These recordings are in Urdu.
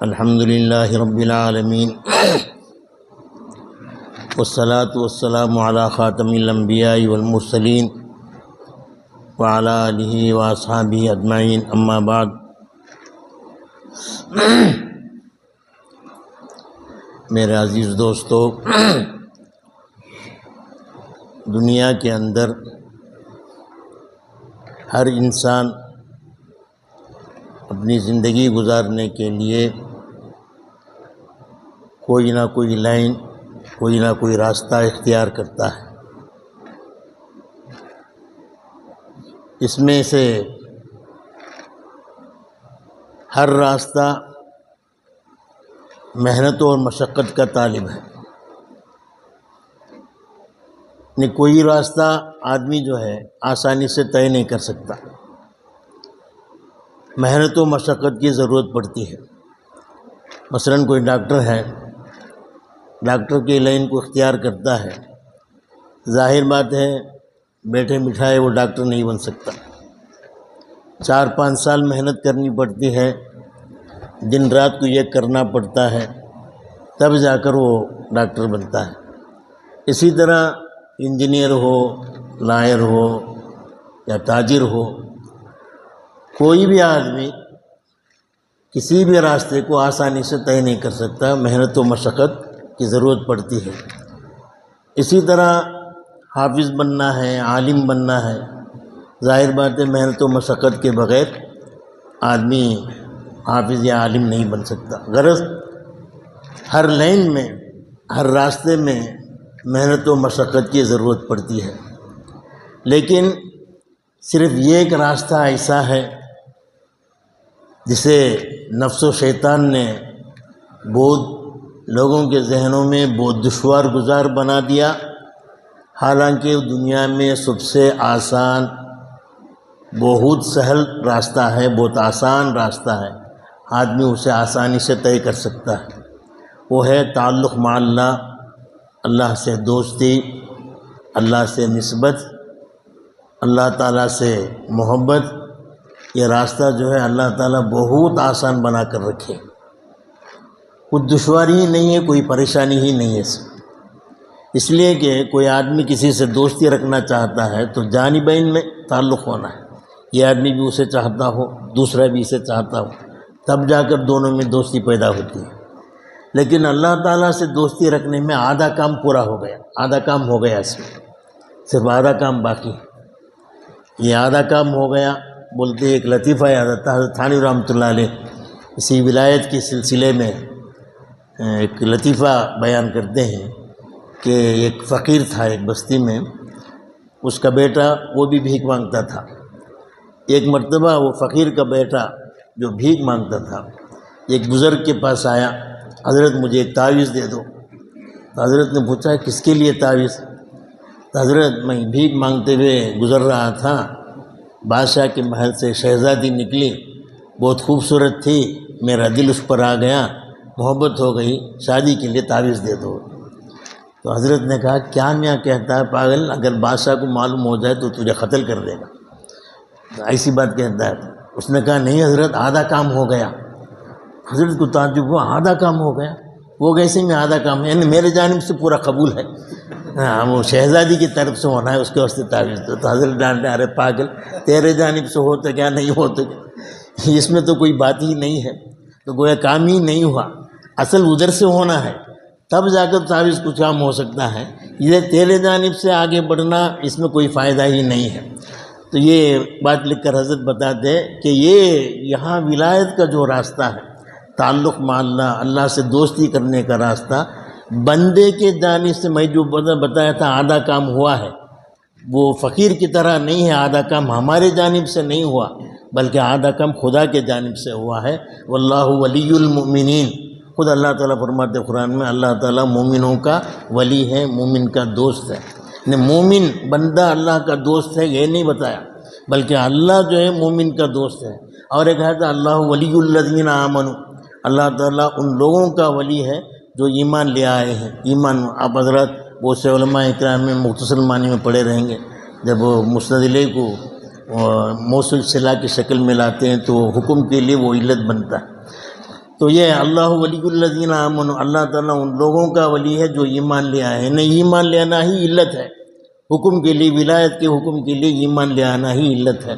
الحمدللہ رب العالمین والصلاة والسلام علی خاتم الانبیاء والمرسلین وعلی آلہ واصحابہ اجمعین، اما بعد۔ میرے عزیز دوستو، دنیا کے اندر ہر انسان اپنی زندگی گزارنے کے لیے کوئی نہ کوئی لائن، کوئی نہ کوئی راستہ اختیار کرتا ہے۔ اس میں سے ہر راستہ محنت اور مشقت کا طالب ہے۔ کوئی راستہ آدمی جو ہے آسانی سے طے نہیں کر سکتا، محنت و مشقت کی ضرورت پڑتی ہے۔ مثلاً کوئی ڈاکٹر ہے، ڈاکٹر کی لائن کو اختیار کرتا ہے، ظاہر بات ہے بیٹھے بٹھائے وہ ڈاکٹر نہیں بن سکتا، 4-5 سال محنت کرنی پڑتی ہے، دن رات کو یہ کرنا پڑتا ہے، تب جا کر وہ ڈاکٹر بنتا ہے۔ اسی طرح انجینئر ہو، لائر ہو یا تاجر ہو، کوئی بھی آدمی کسی بھی راستے کو آسانی سے طے نہیں کر سکتا، محنت و مشقت کی ضرورت پڑتی ہے۔ اسی طرح حافظ بننا ہے، عالم بننا ہے، ظاہر بات ہے محنت و مشقت کے بغیر آدمی حافظ یا عالم نہیں بن سکتا۔ غرض ہر لائن میں، ہر راستے میں محنت و مشقت کی ضرورت پڑتی ہے، لیکن صرف یہ ایک راستہ ایسا ہے جسے نفس و شیطان نے بہت لوگوں کے ذہنوں میں بہت دشوار گزار بنا دیا، حالانکہ دنیا میں سب سے آسان، بہت سہل راستہ ہے، بہت آسان راستہ ہے، آدمی اسے آسانی سے طے کر سکتا ہے۔ وہ ہے تعلق مع اللہ، اللہ سے دوستی، اللہ سے نسبت، اللہ تعالیٰ سے محبت۔ یہ راستہ جو ہے اللہ تعالیٰ بہت آسان بنا کر رکھے، کچھ دشواری ہی نہیں ہے، کوئی پریشانی ہی نہیں ہے۔ اس لیے کہ کوئی آدمی کسی سے دوستی رکھنا چاہتا ہے تو جانبین میں تعلق ہونا ہے، یہ آدمی بھی اسے چاہتا ہو، دوسرا بھی اسے چاہتا ہو، تب جا کر دونوں میں دوستی پیدا ہوتی ہے۔ لیکن اللہ تعالیٰ سے دوستی رکھنے میں آدھا کام پورا ہو گیا، آدھا کام ہو گیا، اس میں صرف آدھا کام باقی ہے۔ یہ آدھا کام ہو گیا بولتے ایک لطیفہ یاد آتا ہے، حضرت تھانوی رحمۃ اللہ علیہ اسی ولایت کے سلسلے میں ایک لطیفہ بیان کرتے ہیں کہ ایک فقیر تھا ایک بستی میں، اس کا بیٹا وہ بھی بھیک مانگتا تھا۔ ایک مرتبہ وہ فقیر کا بیٹا جو بھیک مانگتا تھا ایک بزرگ کے پاس آیا، حضرت مجھے ایک تعویذ دے دو۔ تو حضرت نے پوچھا کس کے لیے تعویذ؟ تو حضرت میں بھیک مانگتے ہوئے گزر رہا تھا، بادشاہ کے محل سے شہزادی نکلی، بہت خوبصورت تھی، میرا دل اس پر آ گیا، محبت ہو گئی، شادی کے لیے تعویذ دے دو۔ تو حضرت نے کہا کیا میاں کہتا ہے پاگل، اگر بادشاہ کو معلوم ہو جائے تو تجھے قتل کر دے گا، تو ایسی بات کہتا ہے۔ اس نے کہا نہیں حضرت، آدھا کام ہو گیا۔ حضرت کو تعجب ہوا، آدھا کام ہو گیا؟ وہ کیسے میں آدھا کام ہے؟ یعنی میرے جانب سے پورا قبول ہے، ہاں وہ شہزادی کی طرف سے ہونا ہے، اس کے واسطے تعویذ دو۔ تو حضرت ڈانٹے، ارے پاگل، تیرے جانب سے ہو تو کیا، نہیں ہو تو کیا، اس میں تو کوئی بات ہی نہیں ہے، تو گویا کام ہی نہیں ہوا، اصل ادھر سے ہونا ہے، تب جا کر تعویذ کچھ کام ہو سکتا ہے، یہ تیرے جانب سے آگے بڑھنا اس میں کوئی فائدہ ہی نہیں ہے۔ تو یہ بات لکھ کر حضرت بتاتے کہ یہ یہاں ولایت کا جو راستہ ہے، تعلق مع اللہ، اللہ سے دوستی کرنے کا راستہ، بندے کے جانب سے میں جو بتایا تھا آدھا کام ہوا ہے، وہ فقیر کی طرح نہیں ہے، آدھا کام ہمارے جانب سے نہیں ہوا بلکہ آدھا کام خدا کے جانب سے ہوا ہے۔ واللہ ولی المؤمنین، خود اللہ تعالیٰ فرماتے قرآن میں اللہ تعالیٰ مومنوں کا ولی ہے، مومن کا دوست ہے۔ مومن بندہ اللہ کا دوست ہے یہ نہیں بتایا، بلکہ اللہ جو ہے مومن کا دوست ہے۔ اور ایک ہے اللہ ولی الذین آمنوا، اللہ تعالیٰ ان لوگوں کا ولی ہے جو ایمان لے آئے ہیں۔ ایمان آپ حضرات بہت سے علماء اکرام میں مختصر معنی میں پڑھے رہیں گے، جب وہ مسند علیہ کو موصول صلہ کی شکل میں لاتے ہیں تو حکم کے لیے وہ علت بنتا ہے۔ تو یہ اللہ ولی الذین آمنوا، اللہ تعالیٰ ان لوگوں کا ولی ہے جو ایمان لے آئے ہیں۔ نہیں، ایمان لے آنا ہی علت ہے حکم کے لیے، ولایت کے حکم کے لیے ایمان لے آنا ہی علت ہے۔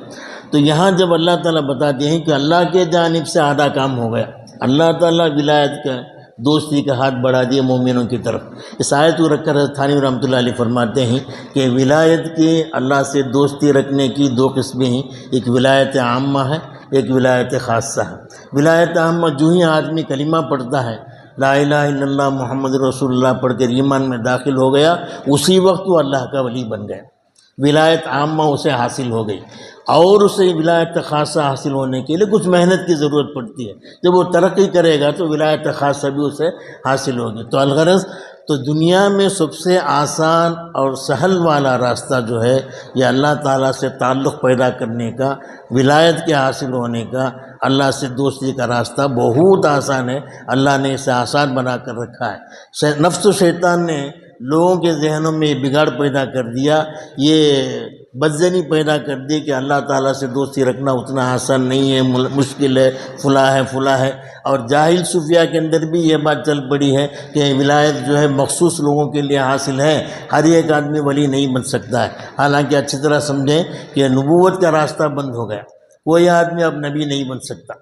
تو یہاں جب اللہ تعالیٰ بتاتے ہیں کہ اللہ کے جانب سے آدھا کام ہو گیا، اللہ تعالیٰ ولایت کا دوستی کا ہاتھ بڑھا دیا مومنوں کی طرف۔ اس آیت کو رکھ کر حضرت تھانوی رحمۃ اللہ علیہ فرماتے ہیں کہ ولایت کی، اللہ سے دوستی رکھنے کی دو قسمیں ہیں، ایک ولایت عامہ ہے، ایک ولایت خاصہ ہے۔ ولایت عامہ جو ہی آدمی کلمہ پڑھتا ہے، لا الہ الا اللہ محمد رسول اللہ پڑھ کر ایمان میں داخل ہو گیا، اسی وقت وہ اللہ کا ولی بن گیا، ولایت عامہ اسے حاصل ہو گئی۔ اور اسے ولایت خاصہ حاصل ہونے کے لیے کچھ محنت کی ضرورت پڑتی ہے، جب وہ ترقی کرے گا تو ولایت خاصہ بھی اسے حاصل ہوگی۔ تو الغرض تو دنیا میں سب سے آسان اور سہل والا راستہ جو ہے یہ اللہ تعالیٰ سے تعلق پیدا کرنے کا، ولایت کے حاصل ہونے کا، اللہ سے دوستی کا راستہ بہت آسان ہے، اللہ نے اسے آسان بنا کر رکھا ہے۔ نفس و شیطان نے لوگوں کے ذہنوں میں یہ بگاڑ پیدا کر دیا، یہ بدزنی پیدا کر دی کہ اللہ تعالیٰ سے دوستی رکھنا اتنا آسان نہیں ہے، مشکل ہے، فلاں ہے۔ اور جاہل صوفیاء کے اندر بھی یہ بات چل پڑی ہے کہ ولایت جو ہے مخصوص لوگوں کے لیے حاصل ہے، ہر ایک آدمی ولی نہیں بن سکتا ہے۔ حالانکہ اچھی طرح سمجھیں کہ نبوت کا راستہ بند ہو گیا، کوئی آدمی اب نبی نہیں بن سکتا،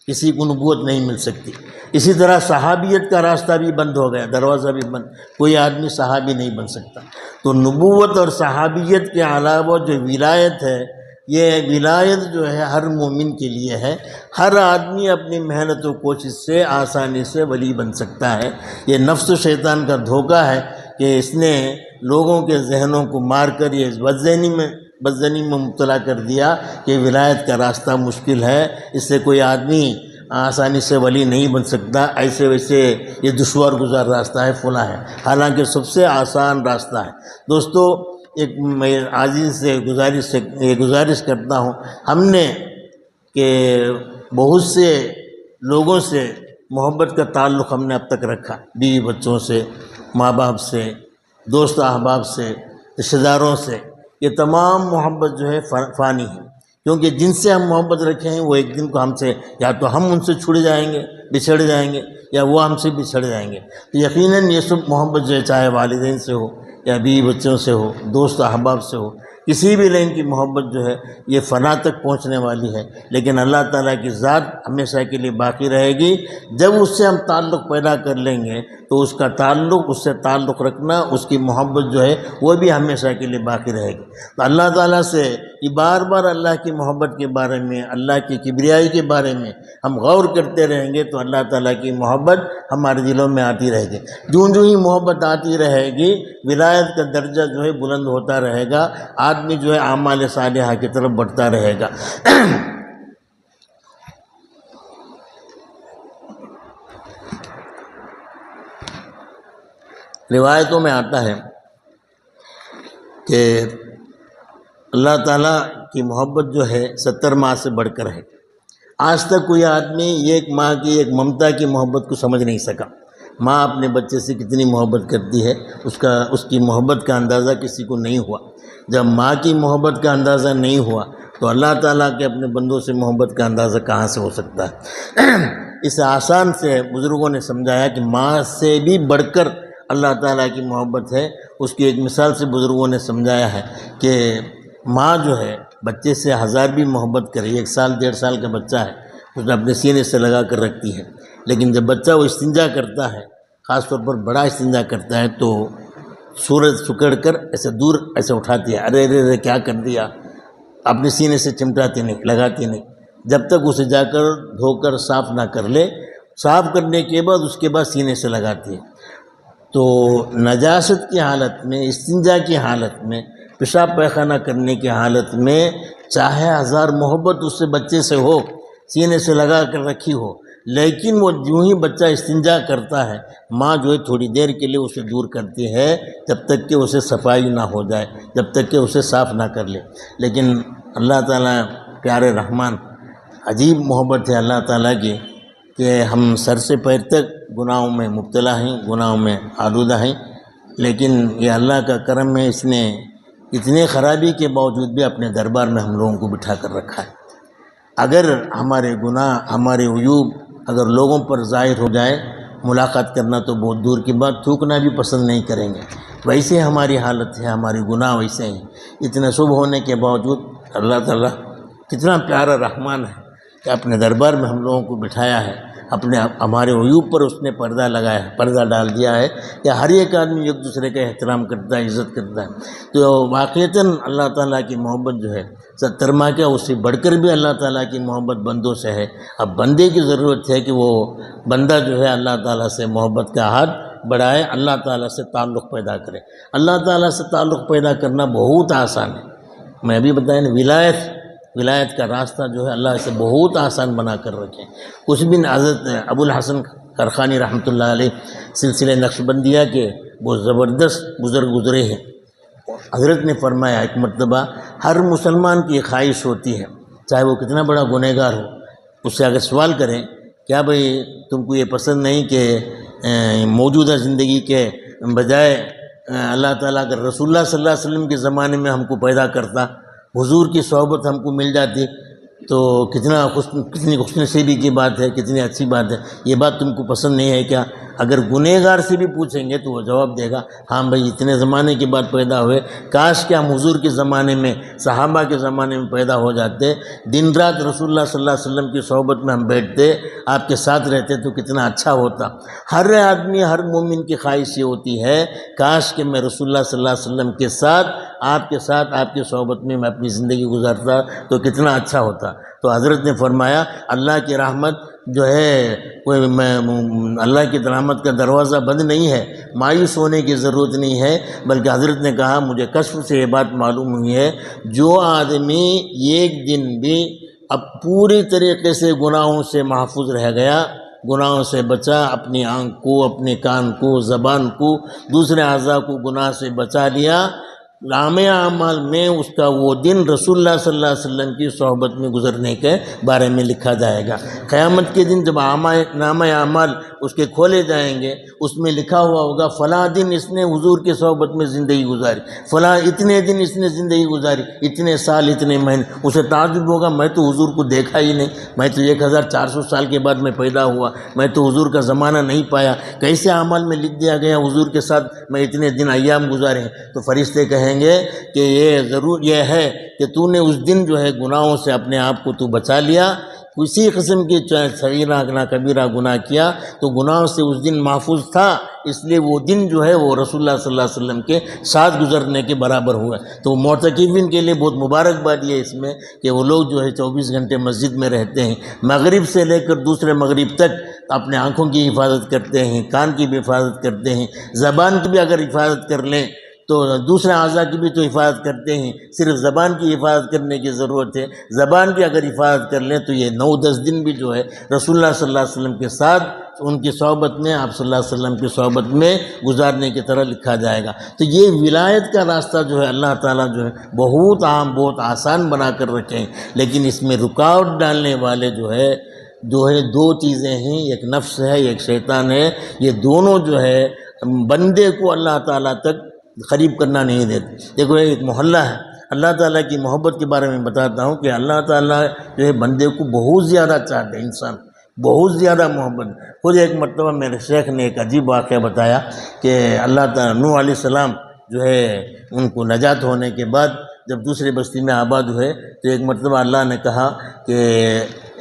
کسی کو نبوت نہیں مل سکتی۔ اسی طرح صحابیت کا راستہ بھی بند ہو گیا، دروازہ بھی بند، کوئی آدمی صحابی نہیں بن سکتا۔ تو نبوت اور صحابیت کے علاوہ جو ولایت ہے، یہ ولایت جو ہے ہر مومن کے لیے ہے، ہر آدمی اپنی محنت و کوشش سے آسانی سے ولی بن سکتا ہے۔ یہ نفس و شیطان کا دھوکہ ہے کہ اس نے لوگوں کے ذہنوں کو مار کر یہ بدزنی میں مبتلا کر دیا کہ ولایت کا راستہ مشکل ہے، اس سے کوئی آدمی آسانی سے ولی نہیں بن سکتا، ایسے ویسے یہ دشوار گزار راستہ ہے، فلاں ہے، حالانکہ سب سے آسان راستہ ہے۔ دوستو، ایک میں عاجز سے گزارش کرتا ہوں، ہم نے کہ بہت سے لوگوں سے محبت کا تعلق ہم نے اب تک رکھا، بیوی بچوں سے، ماں باپ سے، دوست احباب سے، رشتہ داروں سے، یہ تمام محبت جو ہے فانی ہے، کیونکہ جن سے ہم محبت رکھے ہیں وہ ایک دن کو ہم سے، یا تو ہم ان سے چھڑ جائیں گے، بچھڑ جائیں گے، یا وہ ہم سے بچھڑ جائیں گے۔ تو یقیناً یہ سب محبت جو ہے، چاہے والدین سے ہو یا بیوی بچوں سے ہو، دوست احباب سے ہو، کسی بھی لین کی محبت جو ہے یہ فنا تک پہنچنے والی ہے، لیکن اللہ تعالیٰ کی ذات ہمیشہ کے لیے باقی رہے گی۔ جب اس سے ہم تعلق پیدا کر لیں گے تو اس کا تعلق، اس سے تعلق رکھنا، اس کی محبت جو ہے وہ بھی ہمیشہ کے لیے باقی رہے گی۔ تو اللہ تعالیٰ سے یہ بار بار اللہ کی محبت کے بارے میں، اللہ کی کبریائی کے بارے میں ہم غور کرتے رہیں گے تو اللہ تعالیٰ کی محبت ہمارے دلوں میں آتی رہے گی۔ جوں ہی محبت آتی رہے گی، ولایت کا درجہ جو ہے بلند ہوتا رہے گا، آدمی جو ہے اعمال صالحہ کی طرف بڑھتا رہے گا۔ روایتوں میں آتا ہے کہ اللہ تعالیٰ کی محبت جو ہے 70 ماہ سے بڑھ کر ہے۔ آج تک کوئی آدمی ایک ماں کی، ایک ممتا کی محبت کو سمجھ نہیں سکا۔ ماں اپنے بچے سے کتنی محبت کرتی ہے، اس کی محبت کا اندازہ کسی کو نہیں ہوا۔ جب ماں کی محبت کا اندازہ نہیں ہوا تو اللہ تعالیٰ کے اپنے بندوں سے محبت کا اندازہ کہاں سے ہو سکتا ہے؟ اس آسان سے بزرگوں نے سمجھایا کہ ماں سے بھی بڑھ کر اللہ تعالیٰ کی محبت ہے۔ اس کی ایک مثال سے بزرگوں نے سمجھایا ہے کہ ماں جو ہے بچے سے 1000 بھی محبت کرے، 1 سال 1.5 سال کا بچہ ہے، اسے اپنے سینے سے لگا کر رکھتی ہے، لیکن جب بچہ وہ استنجا کرتا ہے، خاص طور پر بڑا استنجا کرتا ہے، تو سورج سکڑ کر ایسے دور ایسے اٹھاتی ہے، ارے ارے ارے کیا کر دیا، اپنے سینے سے چمٹاتی نہیں، لگاتی نہیں، جب تک اسے جا کر دھو کر صاف نہ کر لے، صاف کرنے کے بعد اس کے بعد سینے سے لگاتی ہے۔ تو نجاست کی حالت میں، استنجا کی حالت میں، پیشاب پیخانہ کرنے کی حالت میں، چاہے 1000 محبت اس سے بچے سے ہو، سینے سے لگا کر رکھی ہو، لیکن وہ جو ہی بچہ استنجا کرتا ہے، ماں جو ہے تھوڑی دیر کے لیے اسے دور کرتی ہے، جب تک کہ اسے صفائی نہ ہو جائے، جب تک کہ اسے صاف نہ کر لے۔ لیکن اللہ تعالیٰ پیارے رحمان، عجیب محبت ہے اللہ تعالیٰ کی کہ ہم سر سے پیر تک گناہوں میں مبتلا ہیں، گناہوں میں آلودہ ہیں، لیکن یہ اللہ کا کرم ہے، اس نے اتنے خرابی کے باوجود بھی اپنے دربار میں ہم لوگوں کو بٹھا کر رکھا ہے۔ اگر ہمارے گناہ، ہمارے عیوب اگر لوگوں پر ظاہر ہو جائے، ملاقات کرنا تو بہت دور کی بات، تھوکنا بھی پسند نہیں کریں گے۔ ویسے ہماری حالت ہے، ہماری گناہ ویسے ہیں۔ اتنے شب ہونے کے باوجود اللہ تعالیٰ کتنا پیارا رحمان ہے کہ اپنے دربار میں ہم لوگوں کو بٹھایا ہے، ہمارے عیوب پر اس نے پردہ لگایا ہے، پردہ ڈال دیا ہے کہ ہر ایک آدمی ایک دوسرے کا احترام کرتا ہے، عزت کرتا ہے۔ تو واقعتاً اللہ تعالیٰ کی محبت جو ہے 70 ماہ کیا، اس سے بڑھ کر بھی اللہ تعالیٰ کی محبت بندوں سے ہے۔ اب بندے کی ضرورت ہے کہ وہ بندہ جو ہے اللہ تعالیٰ سے محبت کا ہاتھ بڑھائے، اللہ تعالیٰ سے تعلق پیدا کرے۔ اللہ تعالیٰ سے تعلق پیدا کرنا بہت آسان ہے۔ میں ابھی بتایا نا، ولایت کا راستہ جو ہے اللہ سے بہت آسان بنا کر رکھیں۔ کچھ بھی حضرت ابو الحسن کرخانی رحمۃ اللہ علیہ سلسلہ نقشبندیہ کے بہت زبردست بزرگ گزرے ہیں۔ حضرت نے فرمایا ایک مرتبہ ہر مسلمان کی خواہش ہوتی ہے، چاہے وہ کتنا بڑا گنہگار ہو، اس سے اگر سوال کریں کیا بھئی تم کو یہ پسند نہیں کہ موجودہ زندگی کے بجائے اللہ تعالیٰ اگر رسول اللہ صلی اللہ علیہ وسلم کے زمانے میں ہم کو پیدا کرتا، حضور کی صحبت ہم کو مل جاتی، تو کتنی خوش نصیبی کی بات ہے، کتنی اچھی بات ہے۔ یہ بات تم کو پسند نہیں ہے کیا؟ اگر گنہگار سے بھی پوچھیں گے تو وہ جواب دے گا ہاں بھائی اتنے زمانے کے بعد پیدا ہوئے، کاش کہ ہم حضور کے زمانے میں، صحابہ کے زمانے میں پیدا ہو جاتے، دن رات رسول اللہ صلی اللہ علیہ وسلم کی صحبت میں ہم بیٹھتے، آپ کے ساتھ رہتے تو کتنا اچھا ہوتا۔ ہر آدمی، ہر مومن کی خواہش یہ ہوتی ہے کاش کہ میں رسول اللہ صلی اللہ علیہ وسلم کے ساتھ، آپ کے ساتھ، آپ کی صحبت میں اپنی زندگی گزارتا تو کتنا اچھا ہوتا۔ تو حضرت نے فرمایا اللہ کی رحمت جو ہے کوئی اللہ کی رحمت کا دروازہ بند نہیں ہے، مایوس ہونے کی ضرورت نہیں ہے، بلکہ حضرت نے کہا مجھے کشف سے یہ بات معلوم ہوئی ہے، جو آدمی ایک دن بھی اب پوری طریقے سے گناہوں سے محفوظ رہ گیا، گناہوں سے بچا، اپنی آنکھ کو، اپنے کان کو، زبان کو، دوسرے اعضاء کو گناہ سے بچا لیا، نامہ اعمال میں اس کا وہ دن رسول اللہ صلی اللہ علیہ وسلم کی صحبت میں گزرنے کے بارے میں لکھا جائے گا۔ قیامت کے دن جب نامہ اعمال اس کے کھولے جائیں گے، اس میں لکھا ہوا ہوگا فلاں دن اس نے حضور کی صحبت میں زندگی گزاری، فلاں اتنے دن اس نے زندگی گزاری، اتنے سال، اتنے مہینے۔ اسے تعجب ہوگا میں تو حضور کو دیکھا ہی نہیں، میں تو 1400 سال کے بعد میں پیدا ہوا، میں تو حضور کا زمانہ نہیں پایا، کیسے اعمال میں لکھ دیا گیا حضور کے ساتھ میں اتنے دن ایام گزارے ہیں۔ تو فرشتے کہیں گے کہ یہ ضرور یہ ہے کہ تو نے اس دن جو ہے گناہوں سے اپنے آپ کو تو بچا لیا، کسی قسم کی صغیرہ نہ کبیرہ گناہ کیا تو گناہوں سے اس دن محفوظ تھا، اس لیے وہ دن جو ہے وہ رسول اللہ صلی اللہ علیہ وسلم کے ساتھ گزرنے کے برابر ہوا۔ تو معتکفین کے لیے بہت مبارکباد یہ اس میں کہ وہ لوگ جو ہے 24 گھنٹے مسجد میں رہتے ہیں، مغرب سے لے کر دوسرے مغرب تک اپنے آنکھوں کی حفاظت کرتے ہیں، کان کی بھی حفاظت کرتے ہیں، زبان کی بھی اگر حفاظت کر لیں تو دوسرے اعضاء کی بھی تو حفاظت کرتے ہیں، صرف زبان کی حفاظت کرنے کی ضرورت ہے۔ زبان کی اگر حفاظت کر لیں تو یہ 9-10 دن بھی جو ہے رسول اللہ صلی اللہ علیہ وسلم کے ساتھ ان کی صحبت میں، آپ صلی اللہ علیہ وسلم کی صحبت میں گزارنے کی طرح لکھا جائے گا۔ تو یہ ولایت کا راستہ جو ہے اللہ تعالیٰ جو ہے بہت عام، بہت آسان بنا کر رکھے ہیں، لیکن اس میں رکاوٹ ڈالنے والے جو ہے دو چیزیں ہیں، ایک نفس ہے، ایک شیطان ہے۔ یہ دونوں جو ہے بندے کو اللہ تعالیٰ تک قریب کرنا نہیں دیتے۔ دیکھو ایک محلہ ہے، اللہ تعالیٰ کی محبت کے بارے میں بتاتا ہوں کہ اللہ تعالیٰ جو ہے بندے کو بہت زیادہ چاہتے ہیں، انسان بہت زیادہ محبت۔ خود ایک مرتبہ میرے شیخ نے ایک عجیب واقعہ بتایا کہ اللہ تعالیٰ نوح علیہ السلام جو ہے ان کو نجات ہونے کے بعد جب دوسرے بستی میں آباد ہوئے تو ایک مرتبہ اللہ نے کہا کہ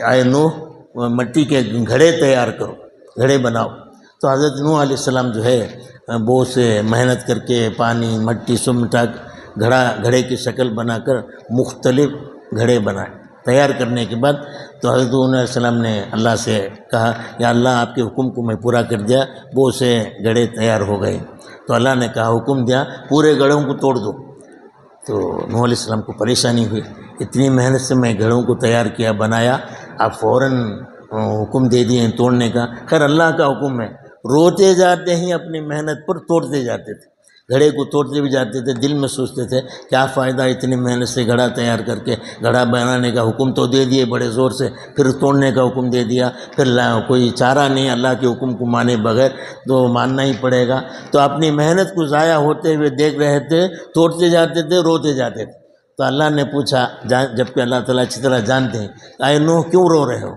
اے نوح مٹی کے گھڑے تیار کرو، گھڑے بناؤ۔ تو حضرت نوح علیہ السلام جو ہے بہت سے محنت کر کے پانی، مٹی سب مٹا گھڑے کی شکل بنا کر مختلف گھڑے بنائے۔ تیار کرنے کے بعد تو حضرت نوح علیہ السلام نے اللہ سے کہا یا اللہ آپ کے حکم کو میں پورا کر دیا، بہت سے گھڑے تیار ہو گئے۔ تو اللہ نے کہا حکم دیا پورے گھڑوں کو توڑ دو۔ تو نوح علیہ السلام کو پریشانی ہوئی، اتنی محنت سے میں گھڑوں کو تیار کیا، بنایا، آپ فوراً حکم دے دیے توڑنے کا۔ خیر اللہ کا حکم ہے، روتے جاتے ہیں اپنی محنت پر، توڑتے جاتے تھے۔ گھڑے کو توڑتے بھی جاتے تھے، دل میں سوچتے تھے کیا فائدہ اتنی محنت سے گھڑا تیار کر کے، گھڑا بنانے کا حکم تو دے دیے بڑے زور سے، پھر توڑنے کا حکم دے دیا، پھر کوئی چارہ نہیں اللہ کے حکم کو مانے بغیر، تو ماننا ہی پڑے گا۔ تو اپنی محنت کو ضائع ہوتے ہوئے دیکھ رہے تھے، توڑتے جاتے تھے، روتے جاتے تھے۔ تو اللہ نے پوچھا، جبکہ اللہ تعالیٰ اچھی طرح جانتے ہیں، اے نوح کیوں رو رہے ہو؟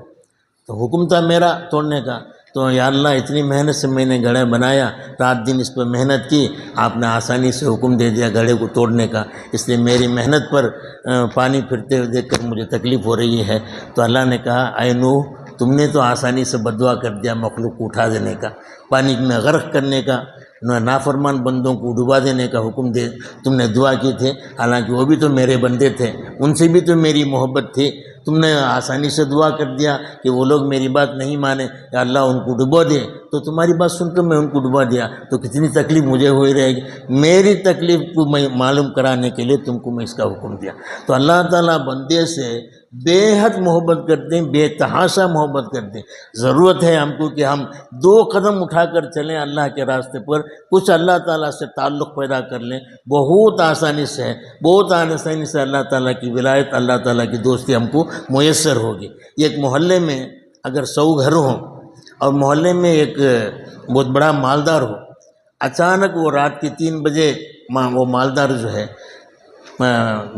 تو حکم تھا میرا توڑنے کا، تو یا اللہ اتنی محنت سے میں نے گھڑا بنایا، رات دن اس پر محنت کی، آپ نے آسانی سے حکم دے دیا گھڑے کو توڑنے کا، اس لیے میری محنت پر پانی پھرتے ہوئے دیکھ کر مجھے تکلیف ہو رہی ہے۔ تو اللہ نے کہا اے نوح تم نے تو آسانی سے بددعا کر دیا مخلوق کو اٹھا دینے کا، پانی میں غرق کرنے کا، نافرمان بندوں کو ڈبا دینے کا حکم دے تم نے دعا کی تھی، حالانکہ وہ بھی تو میرے بندے تھے، ان سے بھی تو میری محبت تھی، تم نے آسانی سے دعا کر دیا کہ وہ لوگ میری بات نہیں مانے، یا اللہ ان کو ڈبو دے، تو تمہاری بات سن کر میں ان کو ڈبا دیا، تو کتنی تکلیف مجھے ہوئی رہے گی، میری تکلیف کو میں معلوم کرانے کے لیے تم کو میں اس کا حکم دیا۔ تو اللہ تعالیٰ بندے سے بے حد محبت کرتے ہیں، بے تحاشا محبت کرتے ہیں۔ ضرورت ہے ہم کو کہ ہم 2 قدم اٹھا کر چلیں اللہ کے راستے پر، کچھ اللہ تعالیٰ سے تعلق پیدا کر لیں، بہت آسانی سے ہے، بہت آسانی سے اللہ تعالیٰ کی ولایت، اللہ تعالیٰ کی دوستی ہم کو میسر ہوگی۔ ایک محلے میں اگر 100 گھر ہوں اور محلے میں ایک بہت بڑا مالدار ہو، اچانک وہ رات کے 3 بجے وہ مالدار جو ہے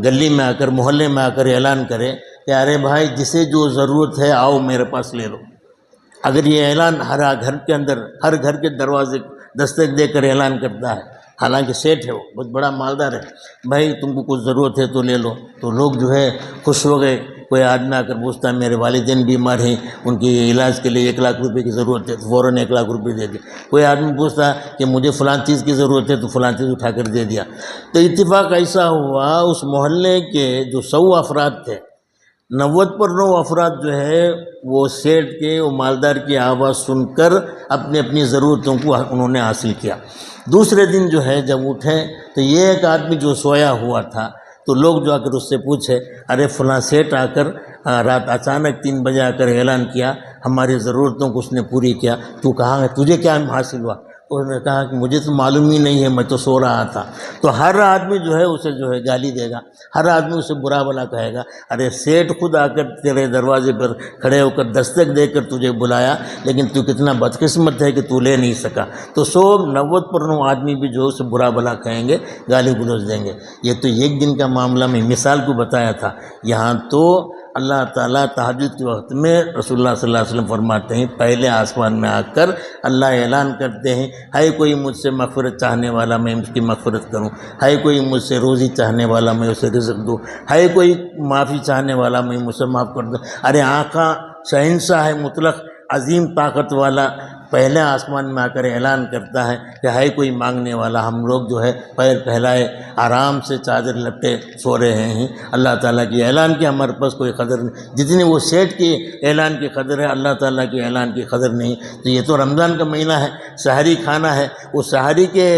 گلی میں آ کر، محلے میں آ کر اعلان کرے کہ ارے بھائی جسے جو ضرورت ہے آؤ میرے پاس لے لو۔ اگر یہ اعلان ہر گھر کے اندر، ہر گھر کے دروازے دستک دے کر اعلان کرتا ہے، حالانکہ سیٹ ہے، وہ بہت بڑا مالدار ہے، بھائی تم کو کچھ ضرورت ہے تو لے لو، تو لوگ جو ہے خوش ہو گئے۔ کوئی آدمی آ کر پوچھتا ہے میرے والدین بیمار ہیں، ان کی علاج کے لیے 1 لاکھ روپے کی ضرورت ہے، تو فوراً 1 لاکھ روپے دے دیا۔ کوئی آدمی پوچھتا ہے کہ مجھے فلاں چیز کی ضرورت ہے، تو فلاں چیز اٹھا کر دے دیا۔ تو اتفاق ایسا ہوا اس محلے کے جو 100 افراد تھے، 90 پر 9 افراد جو ہے وہ سیٹ کے، وہ مالدار کی آواز سن کر اپنی اپنی ضرورتوں کو انہوں نے حاصل کیا۔ دوسرے دن جو ہے جب اٹھے تو یہ ایک آدمی جو سویا ہوا تھا، تو لوگ جو آ کر اس سے پوچھے ارے فلاں سیٹ آ کر رات اچانک 3 بجے آ کر اعلان کیا، ہماری ضرورتوں کو اس نے پوری کیا، تو کہاں ہے، تجھے کیا حاصل ہوا؟ انہوں نے کہا کہ مجھے تو معلوم ہی نہیں ہے، میں تو سو رہا تھا۔ تو ہر آدمی جو ہے اسے جو ہے گالی دے گا، ہر آدمی اسے برا بھلا کہے گا، ارے سیٹ خود آ کر تیرے دروازے پر کھڑے ہو کر دستک دے کر تجھے بلایا، لیکن تو کتنا بدقسمت ہے کہ تو لے نہیں سکا۔ تو 90 پر 9 آدمی بھی جو اسے برا بھلا کہیں گے، گالی گلوچ دیں گے۔ یہ تو ایک دن کا معاملہ میں مثال کو بتایا تھا، یہاں تو اللہ تعالیٰ تہجد کے وقت میں رسول اللہ صلی اللہ علیہ وسلم فرماتے ہیں پہلے آسمان میں آ کر اللہ اعلان کرتے ہیں، ہے کوئی مجھ سے مغفرت چاہنے والا میں اس کی مغفرت کروں، ہے کوئی مجھ سے روزی چاہنے والا میں اسے رزق دوں، ہے کوئی معافی چاہنے والا میں مجھ سے معاف کر دوں۔ ارے آقا شہنشاہ ہے مطلق، عظیم طاقت والا، پہلے آسمان میں آ کر اعلان کرتا ہے کہ ہے کوئی مانگنے والا۔ ہم لوگ جو ہے پیر پھیلائے آرام سے چادر لپٹے سو رہے ہیں، اللہ تعالیٰ کی اعلان کی ہمارے پاس کوئی قدر نہیں، جتنی وہ سیٹ کی اعلان کی قدر ہے اللہ تعالیٰ کی اعلان کی قدر نہیں۔ تو یہ تو رمضان کا مہینہ ہے، سحری کھانا ہے، وہ سحری کے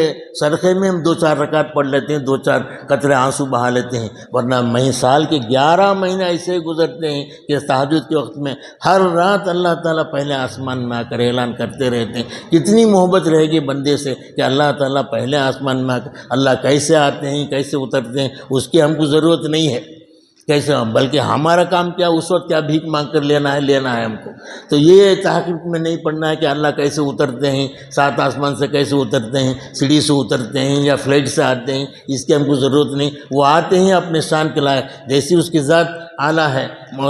صدقے میں ہم 2-4 رکعت پڑھ لیتے ہیں، 2-4 قطرے آنسو بہا لیتے ہیں، ورنہ سال کے 11 مہینے ایسے ہی گزرتے ہیں کہ تہجد کے وقت میں ہر رات اللہ تعالیٰ پہلے آسمان میں آ کر اعلان کرتے رہتے ہیں۔ کتنی محبت رہے گی بندے سے کہ اللہ تعالیٰ پہلے آسمان میں آ کر، اللہ کیسے آتے ہیں کیسے اترتے ہیں اس کی ہم کو ضرورت نہیں ہے، کیسے، بلکہ ہمارا کام کیا اس وقت کیا بھیک مانگ کر لینا ہے ہم کو۔ تو یہ تحقیق میں نہیں پڑھنا ہے کہ اللہ کیسے اترتے ہیں، 7 آسمان سے کیسے اترتے ہیں، سیڑھی سے اترتے ہیں یا فلائٹ سے آتے ہیں، اس کی ہم کو ضرورت نہیں۔ وہ آتے ہیں اپنے شان کے لائق، جیسی اس کی ذات اعلیٰ ہے،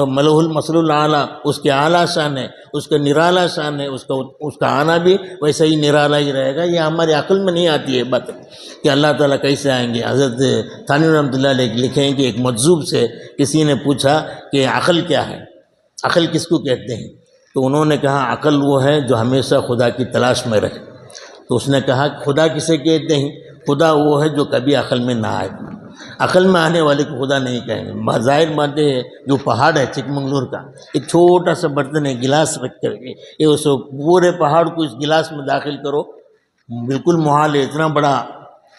ملوح المثل الاعلیٰ، اس کے اعلیٰ شان ہے، اس کا نرالا شان ہے، اس کا آنا بھی ویسا ہی نرالا ہی رہے گا۔ یہ ہماری عقل میں نہیں آتی ہے بات کہ اللہ تعالیٰ کیسے آئیں گے۔ حضرت تھانوی رحمۃ اللہ علیہ لکھیں کہ ایک مجذوب سے کسی نے پوچھا کہ عقل کیا ہے، عقل کس کو کہتے ہیں؟ تو انہوں نے کہا عقل وہ ہے جو ہمیشہ خدا کی تلاش میں رہے۔ تو اس نے کہا خدا کسے کہتے ہیں؟ خدا وہ ہے جو کبھی عقل میں نہ آئے، عقل میں آنے والے کو خدا نہیں کہیں گے۔ ظاہر بات ہے جو پہاڑ ہے چکمنگلور کا، ایک چھوٹا سا برتن ہے، گلاس رکھ کر یہ اس پورے پہاڑ کو اس گلاس میں داخل کرو، بالکل محال ہے۔ اتنا بڑا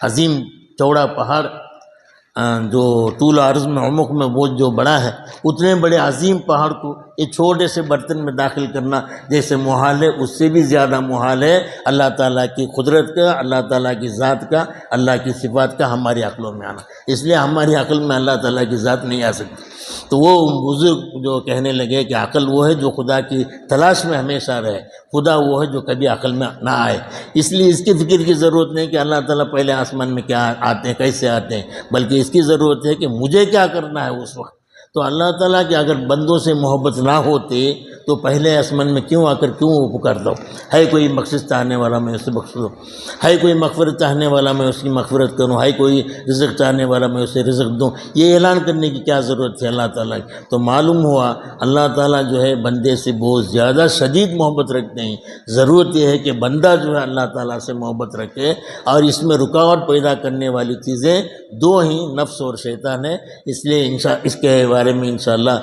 عظیم چوڑا پہاڑ جو طول عرض میں عمق میں وہ جو بڑا ہے، اتنے بڑے عظیم پہاڑ کو ایک چھوٹے سے برتن میں داخل کرنا جیسے محال ہے، اس سے بھی زیادہ محال ہے اللہ تعالیٰ کی قدرت کا، اللہ تعالیٰ کی ذات کا، اللہ کی صفات کا ہماری عقلوں میں آنا۔ اس لیے ہماری عقل میں اللہ تعالیٰ کی ذات نہیں آ سکتی۔ تو وہ بزرگ جو کہنے لگے کہ عقل وہ ہے جو خدا کی تلاش میں ہمیشہ رہے، خدا وہ ہے جو کبھی عقل میں نہ آئے۔ اس لیے اس کی فکر کی ضرورت نہیں کہ اللہ تعالیٰ پہلے آسمان میں کیا آتے ہیں، کیسے آتے ہیں، بلکہ اس کی ضرورت ہے کہ مجھے کیا کرنا ہے اس وقت۔ تو اللہ تعالیٰ کی اگر بندوں سے محبت نہ ہوتے تو پہلے آسمان میں کیوں آ کر کیوں وہ پکارتا ہوں؟ ہے کوئی مقصد چاہنے والا میں اسے بخش دوں، ہے کوئی مغفرت چاہنے والا میں اس کی مغفرت کروں، ہے کوئی رزق چاہنے والا میں اسے رزق دوں۔ یہ اعلان کرنے کی کیا ضرورت ہے اللہ تعالیٰ کی؟ تو معلوم ہوا اللہ تعالیٰ جو ہے بندے سے بہت زیادہ شدید محبت رکھتے ہیں۔ ضرورت یہ ہے کہ بندہ جو ہے اللہ تعالیٰ سے محبت رکھے، اور اس میں رکاوٹ پیدا کرنے والی چیزیں دو ہی، نفس اور شیطان ہے۔ اس لیے اس کے بارے میں انشاءاللہ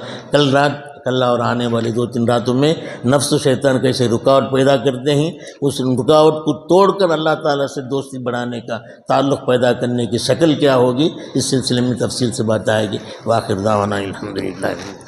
کل اور آنے والی 2-3 راتوں میں نفس و شیطان کیسے رکاوٹ پیدا کرتے ہیں، اس رکاوٹ کو توڑ کر اللہ تعالیٰ سے دوستی بڑھانے کا، تعلق پیدا کرنے کی شکل کیا ہوگی، اس سلسلے میں تفصیل سے بات آئے گی۔ وآخر دعوانا الحمدللہ۔